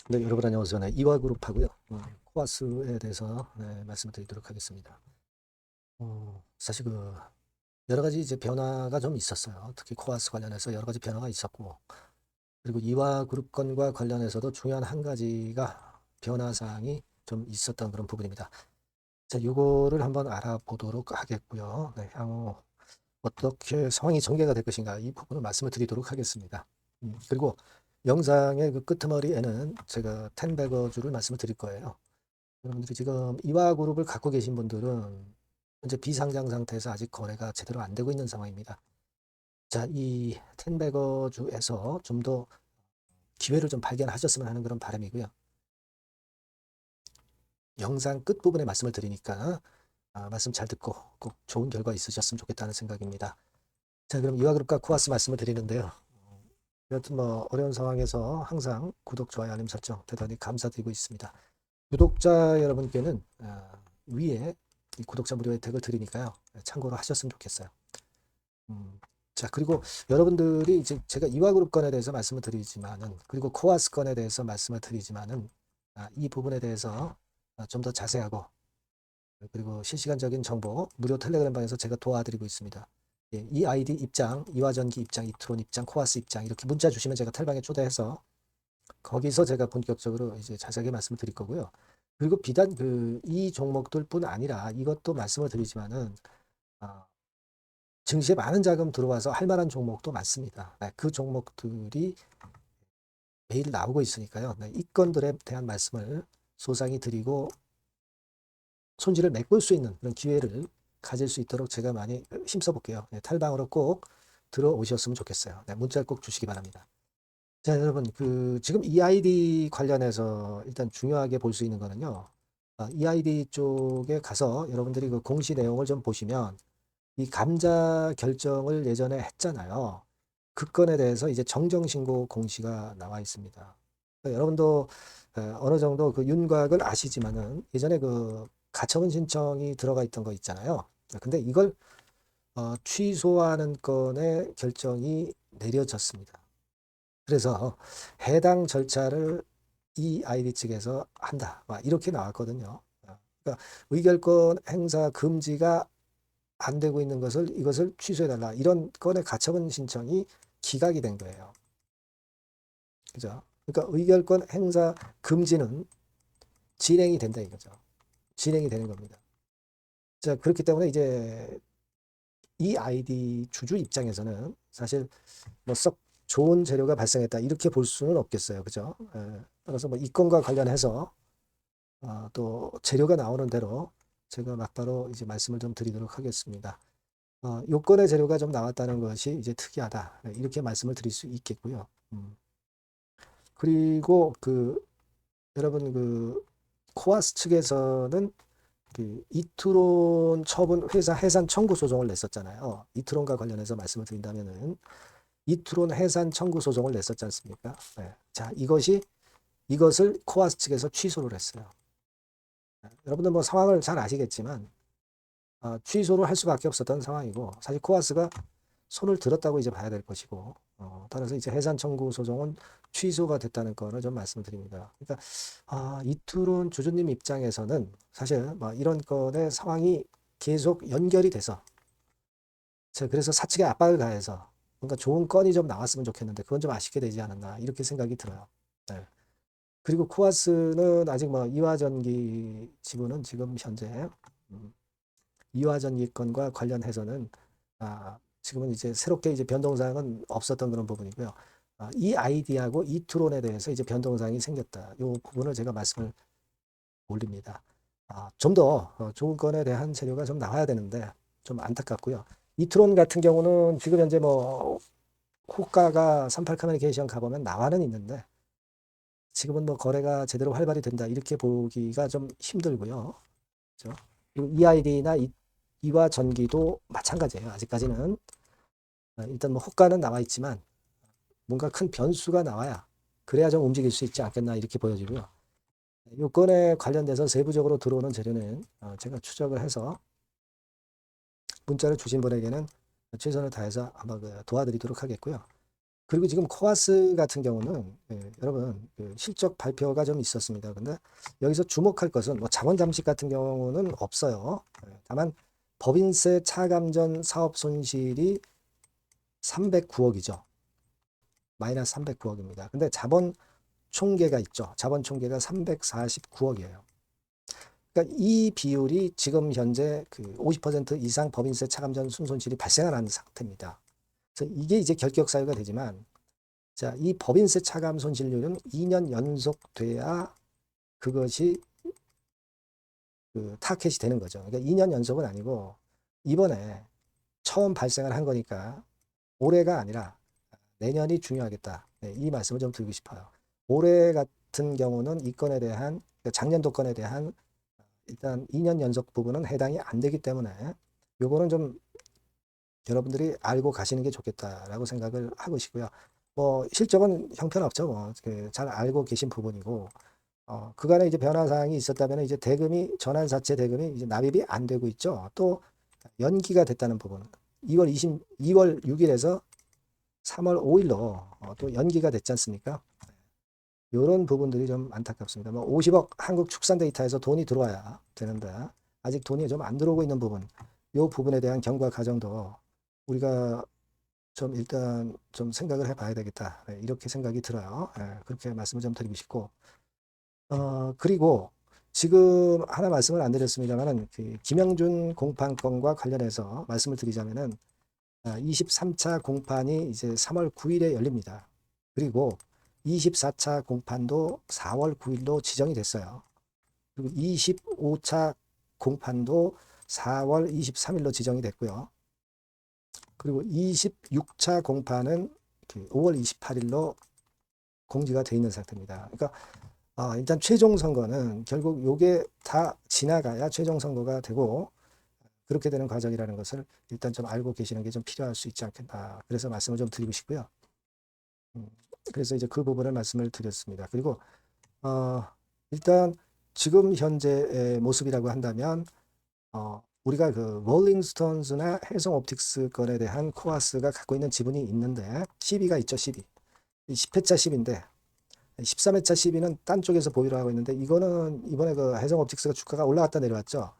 네, 여러분 안녕하세요. 네, 이화그룹하고요. 코아스에 대해서 말씀을 드리도록 하겠습니다. 사실 여러 가지 이제 변화가 좀 있었어요. 특히 코아스 관련해서 여러 가지 변화가 있었고, 그리고 이화그룹 건과 관련해서도 중요한 한 가지가 변화 사항이 좀 있었던 그런 부분입니다. 자, 요거를 한번 알아보도록 하겠고요. 네, 향후 어떻게 상황이 전개가 될 것인가 이 부분을 말씀을 드리도록 하겠습니다. 그리고 영상의 그 끄트머리에는 제가 텐베거주를 말씀을 드릴 거예요. 여러분들이 지금 이화그룹을 갖고 계신 분들은 현재 비상장 상태에서 아직 거래가 제대로 안 되고 있는 상황입니다. 자, 이 텐베거주에서 좀 더 기회를 좀 발견하셨으면 하는 그런 바람이고요. 영상 끝부분에 말씀을 드리니까 말씀 잘 듣고 꼭 좋은 결과 있으셨으면 좋겠다는 생각입니다. 자, 그럼 이화그룹과 코아스 말씀을 드리는데요. 여하튼 뭐 어려운 상황에서 항상 구독, 좋아요, 알림 설정 대단히 감사드리고 있습니다. 구독자 여러분께는 위에 이 구독자 무료 혜택을 드리니까요. 참고로 하셨으면 좋겠어요. 자, 그리고 여러분들이 이제 제가 이화그룹 건에 대해서 말씀을 드리지만은, 그리고 코아스 건에 대해서 말씀을 드리지만은, 이 부분에 대해서 좀 더 자세하고, 그리고 실시간적인 정보 무료 텔레그램 방에서 제가 도와드리고 있습니다. 예, 이 아이디 입장, 이화전기 입장, 이트론 입장, 코아스 입장 이렇게 문자 주시면 제가 텔방에 초대해서 거기서 제가 본격적으로 이제 자세하게 말씀을 드릴 거고요. 그리고 비단 이 종목들뿐 아니라 이것도 말씀을 드리지만은 증시에 많은 자금 들어와서 할 만한 종목도 많습니다. 네, 그 종목들이 매일 나오고 있으니까요. 네, 이 건들에 대한 말씀을 소상히 드리고 손질을 메꿀 수 있는 그런 기회를 가질 수 있도록 제가 많이 힘써 볼게요. 네, 탈방으로 꼭 들어오셨으면 좋겠어요. 네, 문자를 꼭 주시기 바랍니다. 자, 여러분, 지금 EID 관련해서 일단 중요하게 볼 수 있는 거는요. EID 쪽에 가서 여러분들이 그 공시 내용을 좀 보시면 이 감자 결정을 예전에 했잖아요. 그 건에 대해서 이제 정정신고 공시가 나와 있습니다. 그러니까 여러분도 어느 정도 그 윤곽을 아시지만은 예전에 그 가처분 신청이 들어가 있던 거 있잖아요. 근데 이걸 취소하는 건의 결정이 내려졌습니다. 그래서 해당 절차를 이 아이디 측에서 한다. 이렇게 나왔거든요. 그러니까 의결권 행사 금지가 안 되고 있는 것을 이것을 취소해달라. 이런 건의 가처분 신청이 기각이 된 거예요. 그죠? 그러니까 의결권 행사 금지는 진행이 된다 이거죠. 진행이 되는 겁니다. 자, 그렇기 때문에 이제 이 아이디 주주 입장에서는 사실 뭐 썩 좋은 재료가 발생했다 이렇게 볼 수는 없겠어요. 그죠? 따라서 뭐 이 건과 관련해서 또 재료가 나오는 대로 제가 막바로 이제 말씀을 좀 드리도록 하겠습니다. 요건의 재료가 좀 나왔다는 것이 이제 특이하다. 이렇게 말씀을 드릴 수 있겠고요. 그리고 여러분 코아스 측에서는 이트론 처분 회사 해산 청구 소송을 냈었잖아요. 이트론과 관련해서 말씀을 드린다면은 이트론 해산 청구 소송을 냈었지 않습니까? 네. 자, 이것을 코아스 측에서 취소를 했어요. 여러분들 뭐 상황을 잘 아시겠지만 취소를 할 수밖에 없었던 상황이고 사실 코아스가 손을 들었다고 이제 봐야 될 것이고 따라서 이제 해산 청구 소송은 취소가 됐다는 거를 좀 말씀드립니다. 그러니까 이투론 주주님 입장에서는 사실 뭐 이런 건의 상황이 계속 연결이 돼서 그래서 사측에 압박을 가해서 뭔가 좋은 건이 좀 나왔으면 좋겠는데 그건 좀 아쉽게 되지 않았나 이렇게 생각이 들어요. 네. 그리고 코아스는 아직 뭐 이화전기 지분은 지금 현재 이화전기 건과 관련해서는 지금은 이제 새롭게 이제 변동사항은 없었던 그런 부분이고요. 이 아이디하고 이 트론에 대해서 이제 변동사항이 생겼다. 이 부분을 제가 말씀을 올립니다. 좀 더 좋은 건에 대한 재료가 좀 나와야 되는데 좀 안타깝고요. 이 트론 같은 경우는 지금 현재 뭐 호가가 38 커뮤니케이션 가보면 나와는 있는데 지금은 뭐 거래가 제대로 활발히 된다 이렇게 보기가 좀 힘들고요. 그렇죠? 그리고 EID나 이와 전기도 마찬가지예요. 아직까지는 일단 뭐 호가는 나와 있지만 뭔가 큰 변수가 나와야 그래야 좀 움직일 수 있지 않겠나 이렇게 보여지고요. 요건에 관련돼서 세부적으로 들어오는 재료는 제가 추적을 해서 문자를 주신 분에게는 최선을 다해서 아마 도와드리도록 하겠고요. 그리고 지금 코아스 같은 경우는 여러분 실적 발표가 좀 있었습니다. 근데 여기서 주목할 것은 뭐 자본 잠식 같은 경우는 없어요. 다만 법인세 차감전 사업 손실이 309억이죠. 마이너스 309억입니다. 근데 자본 총계가 있죠. 자본 총계가 349억이에요. 그러니까 이 비율이 지금 현재 그 50% 이상 법인세 차감전 순손실이 발생하는 상태입니다. 그래서 이게 이제 결격 사유가 되지만, 자, 이 법인세 차감 손실률은 2년 연속 돼야 그것이 그 타켓이 되는 거죠. 그러니까 2년 연속은 아니고 이번에 처음 발생을 한 거니까 올해가 아니라 내년이 중요하겠다. 네, 이 말씀을 좀 드리고 싶어요. 올해 같은 경우는 이 건에 대한 작년도 건에 대한 일단 2년 연속 부분은 해당이 안 되기 때문에 요거는 좀 여러분들이 알고 가시는 게 좋겠다라고 생각을 하고 있고요. 뭐 실적은 형편없죠. 뭐 잘 알고 계신 부분이고 그간에 이제 변화 사항이 있었다면 이제 대금이 전환사채 대금이 이제 납입이 안 되고 있죠. 또 연기가 됐다는 부분. 2월 6일에서 3월 5일로 또 연기가 됐지 않습니까? 이런 부분들이 좀 안타깝습니다. 뭐 50억 한국축산데이터에서 돈이 들어와야 되는데 아직 돈이 좀 안 들어오고 있는 부분, 이 부분에 대한 경과 과정도 우리가 좀 일단 좀 생각을 해봐야 되겠다. 네, 이렇게 생각이 들어요. 네, 그렇게 말씀을 좀 드리고 싶고, 그리고 지금 하나 말씀을 안 드렸습니다만은 그 김영준 공판건과 관련해서 말씀을 드리자면은 23차 공판이 이제 3월 9일에 열립니다. 그리고 24차 공판도 4월 9일로 지정이 됐어요. 그리고 25차 공판도 4월 23일로 지정이 됐고요. 그리고 26차 공판은 5월 28일로 공지가 돼 있는 상태입니다. 그러니까 일단 최종 선거는 결국 요게 다 지나가야 최종 선거가 되고 그렇게 되는 과정이라는 것을 일단 좀 알고 계시는 게 좀 필요할 수 있지 않겠나. 그래서 말씀을 좀 드리고 싶고요. 그래서 이제 그 부분을 말씀을 드렸습니다. 그리고 일단 지금 현재의 모습이라고 한다면 우리가 그 롤링스톤즈나 해성옵틱스 건에 대한 코아스가 갖고 있는 지분이 있는데 12가 있죠. 12. 10회차 10인데 13회차 12는 딴 쪽에서 보유를 하고 있는데 이거는 이번에 그 해성옵틱스가 주가가 올라갔다 내려왔죠.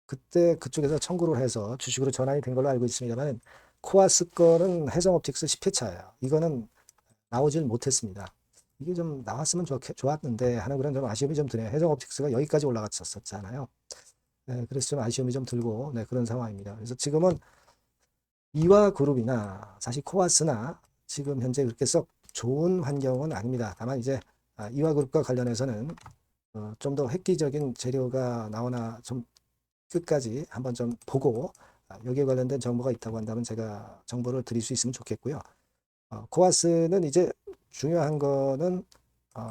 그때 그쪽에서 청구를 해서 주식으로 전환이 된 걸로 알고 있습니다만 코아스 거는 해성옵틱스 10회차예요. 이거는 나오질 못했습니다. 이게 좀 나왔으면 좋았는데 하는 그런 좀 아쉬움이 좀 드네요. 해성옵틱스가 여기까지 올라갔었잖아요. 네, 그래서 좀 아쉬움이 좀 들고 네, 그런 상황입니다. 그래서 지금은 이화그룹이나 사실 코아스나 지금 현재 그렇게 썩 좋은 환경은 아닙니다. 다만 이제 이화그룹과 관련해서는 좀 더 획기적인 재료가 나오나 좀 끝까지 한번 좀 보고 여기에 관련된 정보가 있다고 한다면 제가 정보를 드릴 수 있으면 좋겠고요. 코아스는 이제 중요한 거는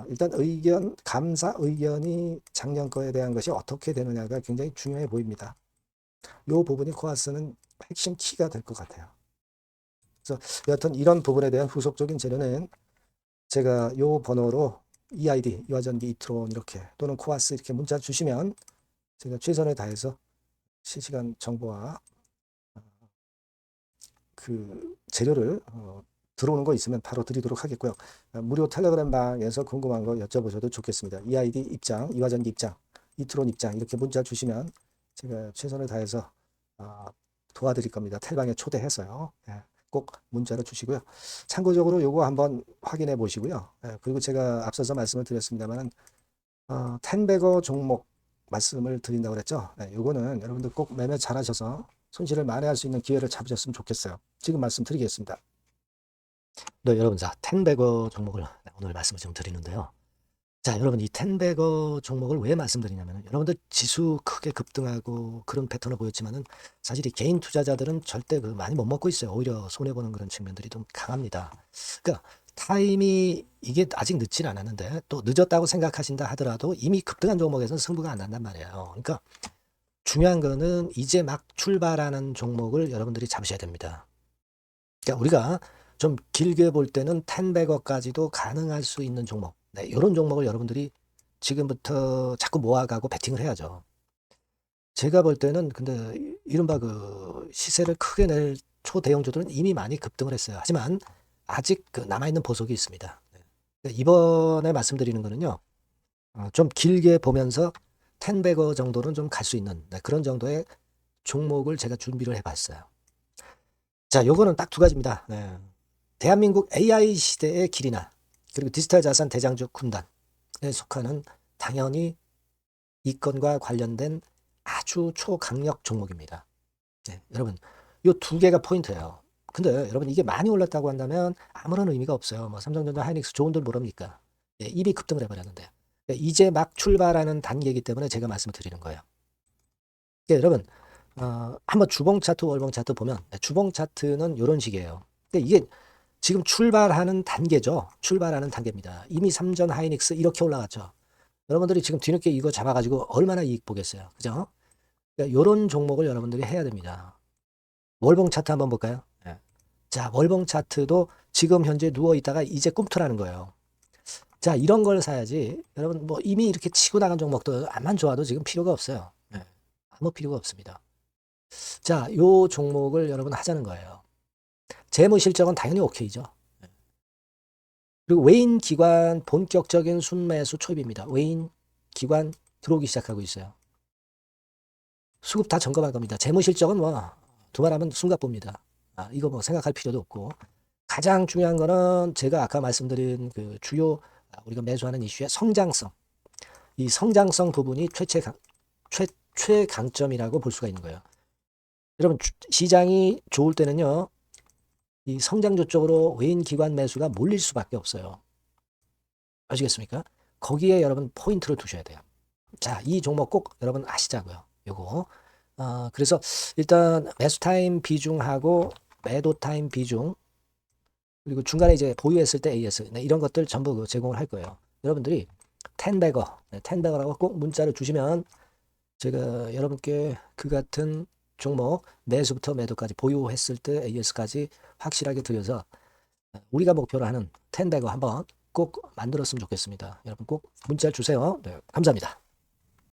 일단 감사 의견이 작년 거에 대한 것이 어떻게 되느냐가 굉장히 중요해 보입니다. 이 부분이 코아스는 핵심 키가 될 것 같아요. 그래서 여하튼 이런 부분에 대한 후속적인 재료는 제가 이 번호로 EID, 이화전기 이트론 이렇게 또는 코아스 이렇게 문자 주시면 제가 최선을 다해서 실시간 정보와 그 재료를 들어오는 거 있으면 바로 드리도록 하겠고요. 무료 텔레그램 방에서 궁금한 거 여쭤보셔도 좋겠습니다. EID 입장, 이화전기 입장, 이트론 입장 이렇게 문자 주시면 제가 최선을 다해서 도와드릴 겁니다. 텔방에 초대해서요. 예, 꼭 문자로 주시고요. 참고적으로 요거 한번 확인해 보시고요. 예, 그리고 제가 앞서서 말씀을 드렸습니다만 텐베거 종목 말씀을 드린다고 그랬죠. 네, 요거는 여러분들 꼭 매매 잘하셔서 손실을 만회할 수 있는 기회를 잡으셨으면 좋겠어요. 지금 말씀드리겠습니다. 네, 여러분, 자, 텐베거 종목을 오늘 말씀을 좀 드리는데요. 자, 여러분, 이 텐베거 종목을 왜 말씀드리냐면, 여러분들 지수 크게 급등하고 그런 패턴을 보였지만은 사실 이 개인 투자자들은 절대 그 많이 못 먹고 있어요. 오히려 손해보는 그런 측면들이 좀 강합니다. 그러니까 타임이 이게 아직 늦진 않았는데 또 늦었다고 생각하신다 하더라도 이미 급등한 종목에서는 승부가 안 난단 말이에요. 그러니까 중요한 거는 이제 막 출발하는 종목을 여러분들이 잡으셔야 됩니다. 그러니까 우리가 좀 길게 볼 때는 10배거까지도 가능할 수 있는 종목. 네, 이런 종목을 여러분들이 지금부터 자꾸 모아가고 베팅을 해야죠. 제가 볼 때는 근데 이른바 그 시세를 크게 낼 초대형주들은 이미 많이 급등을 했어요. 하지만 아직 그 남아있는 보석이 있습니다. 이번에 말씀드리는 거는요. 좀 길게 보면서 10배거 정도는 좀 갈 수 있는 그런 정도의 종목을 제가 준비를 해봤어요. 자, 요거는 딱 두 가지입니다. 네. 대한민국 AI 시대의 길이나 그리고 디지털 자산 대장주 군단에 속하는 당연히 이 건과 관련된 아주 초강력 종목입니다. 네, 여러분, 요 두 개가 포인트예요. 근데 여러분 이게 많이 올랐다고 한다면 아무런 의미가 없어요. 뭐 삼성전자, 하이닉스 좋은 들 모릅니까? 예, 이미 급등을 해버렸는데 이제 막 출발하는 단계이기 때문에 제가 말씀을 드리는 거예요. 예, 여러분 한번 주봉 차트, 월봉 차트 보면 주봉 차트는 이런 식이에요. 이게 지금 출발하는 단계죠. 출발하는 단계입니다. 이미 삼전, 하이닉스 이렇게 올라갔죠. 여러분들이 지금 뒤늦게 이거 잡아가지고 얼마나 이익 보겠어요. 그죠? 그러니까 이런 종목을 여러분들이 해야 됩니다. 월봉 차트 한번 볼까요? 네. 자, 월봉 차트도 지금 현재 누워 있다가 이제 꿈틀하는 거예요. 자, 이런 걸 사야지. 여러분 뭐 이미 이렇게 치고 나간 종목도 암만 좋아도 지금 필요가 없어요. 네. 아무 필요가 없습니다. 자, 요 종목을 여러분 하자는 거예요. 재무 실적은 당연히 오케이죠. 네. 그리고 외인 기관 본격적인 순매수 초입입니다. 외인 기관 들어오기 시작하고 있어요. 수급 다 점검할 겁니다. 재무 실적은 뭐 두말하면 숨가쁩니다. 이거 뭐 생각할 필요도 없고 가장 중요한 거는 제가 아까 말씀드린 그 주요 우리가 매수하는 이슈의 성장성. 이 성장성 부분이 최강점이라고 볼 수가 있는 거예요. 여러분 시장이 좋을 때는요. 이 성장주 쪽으로 외인 기관 매수가 몰릴 수밖에 없어요. 아시겠습니까? 거기에 여러분 포인트를 두셔야 돼요. 자, 이 종목 꼭 여러분 아시자고요. 요거. 그래서 일단 매수 타임 비중하고 매도 타임 비중 그리고 중간에 이제 보유했을 때 AS 이런 것들 전부 제공을 할 거예요. 여러분들이 10배거, 10배거라고 꼭 문자를 주시면 제가 여러분께 그 같은 종목 매수부터 매도까지 보유했을 때 AS까지 확실하게 드려서 우리가 목표로 하는 10배거 한번 꼭 만들었으면 좋겠습니다. 여러분 꼭 문자 주세요. 네, 감사합니다.